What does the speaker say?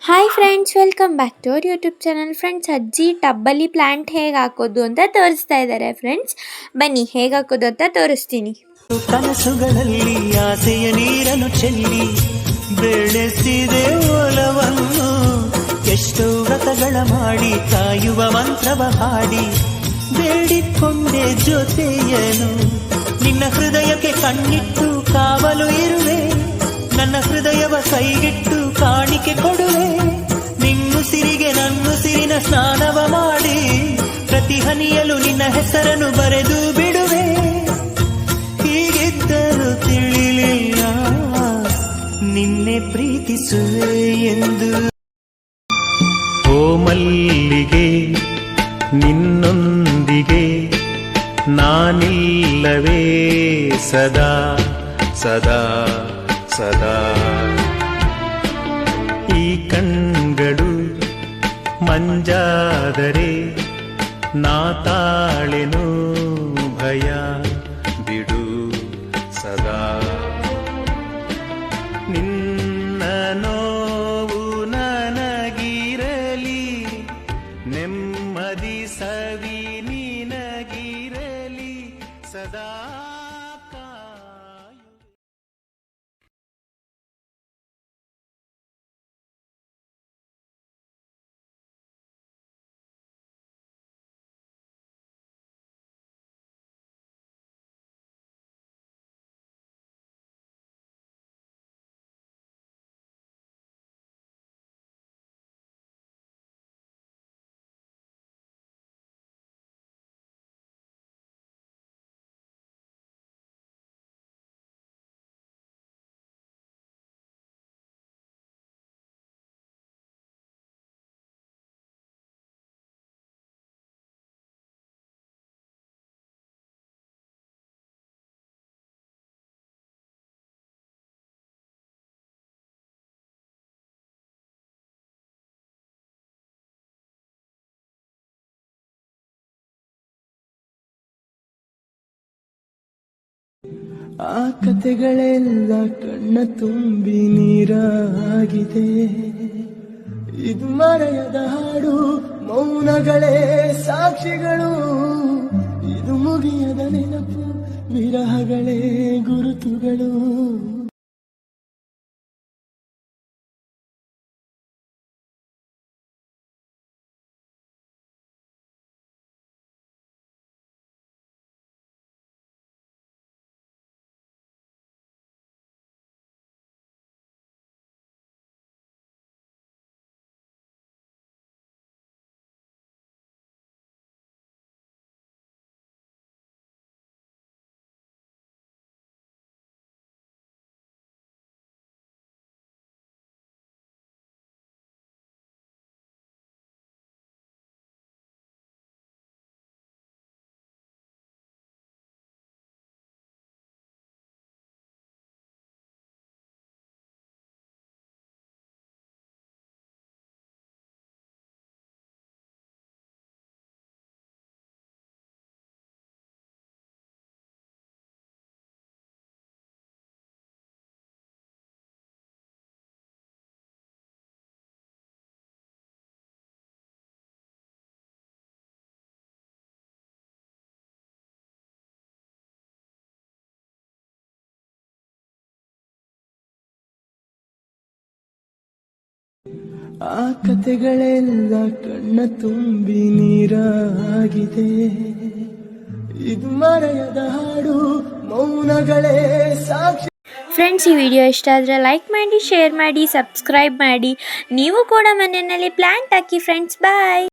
Hi friends, welcome back to our YouTube channel. Friends, ಅಜ್ಜಿ ಟಬ್ಬಲ್ಲಿ plant ಹೇಗೆ ಹಾಕೋದು ಅಂತ ತೋರಿಸ್ತಾ ಇದ್ದಾರೆ. ಫ್ರೆಂಡ್ಸ್, ಬನ್ನಿ ಹೇಗೆ ಹಾಕೋದು ಅಂತ ತೋರಿಸ್ತೀನಿ. ಕನಸುಗಳಲ್ಲಿ ಆಸೆಯ ನೀರನ್ನು ಚೆಲ್ಲಿ ಬೆಳೆಸಿದೆ ಒಲವನ್ನು, ಎಷ್ಟೋ ವ್ರತಗಳ ಮಾಡಿ ಕಾಯುವ ಮಂತ್ರವ ಹಾಡಿ ಬೇಡಿಕೊಂಡೆ ಜೊತೆಯನು. ನಿನ್ನ ಹೃದಯಕ್ಕೆ ಕಣ್ಣಿಟ್ಟು ಕಾವಲು ಇರುವೆ, ನನ್ನ ಹೃದಯವ ಕೈಗಿಟ್ಟು ಕಾಣಿಕೆ ಕೊಡುವೆ. ನಿನ್ನುಸಿರಿಗೆ ನನ್ನುಸಿರಿನ ಸ್ನಾನವ ಮಾಡಿ ಪ್ರತಿ ಹನಿಯಲು ನಿನ್ನ ಹೆಸರನ್ನು ಬರೆದು ಬಿಡುವೆ. ಹೀಗಿದ್ದರೂ ತಿಳಿಲಿಲ್ಲ ನಿನ್ನೆ ಪ್ರೀತಿಸುವೆ ಎಂದು. ಓ ಮಲ್ಲಿಗೆ, ನಿನ್ನೊಂದಿಗೆ ನಾನಿಲ್ಲವೇ ಸದಾ ಸದಾ ಸದಾ. ಈ ಕಣ್ಗಳು ಮಂಜಾದರೆ ನಾ ತಾಳೆನು ಭಯ ಬಿಡು ಸದಾ. ನಿನ್ನ ನೋವು ನನಗಿರಲಿ, ನೆಮ್ಮದಿ ಸವಿ ನಿನಗಿರಲಿ ಸದಾ. ಆ ಕತೆಗಳೆಲ್ಲ ಕಣ್ಣ ತುಂಬಿ ನೀರಾಗಿದೆ. ಇದು ಮರೆಯದ ಹಾಡು, ಮೌನಗಳೇ ಸಾಕ್ಷಿಗಳು. ಇದು ಮುಗಿಯದ ನೆನಪು, ವಿರಹಗಳೇ ಗುರುತುಗಳು. ಆ ಕತೆಗಳೆಲ್ಲ ಕಣ್ಣ ತುಂಬಿ ನೀರಾಗಿದೆ. ಇದು ಮರೆಯದ ಹಾಡು, ಮೌನಗಳೇ ಸಾಕ್ಷಿ. ಫ್ರೆಂಡ್ಸ್, ಈ ವಿಡಿಯೋ ಇಷ್ಟ ಆದರೆ ಲೈಕ್ ಮಾಡಿ, ಶೇರ್ ಮಾಡಿ, ಸಬ್ಸ್ಕ್ರೈಬ್ ಮಾಡಿ. ನೀವು ಕೂಡ ಮನೆಯಲ್ಲಿ ಪ್ಲ್ಯಾಂಟ್ ಹಾಕಿ ಫ್ರೆಂಡ್ಸ್. ಬಾಯ್.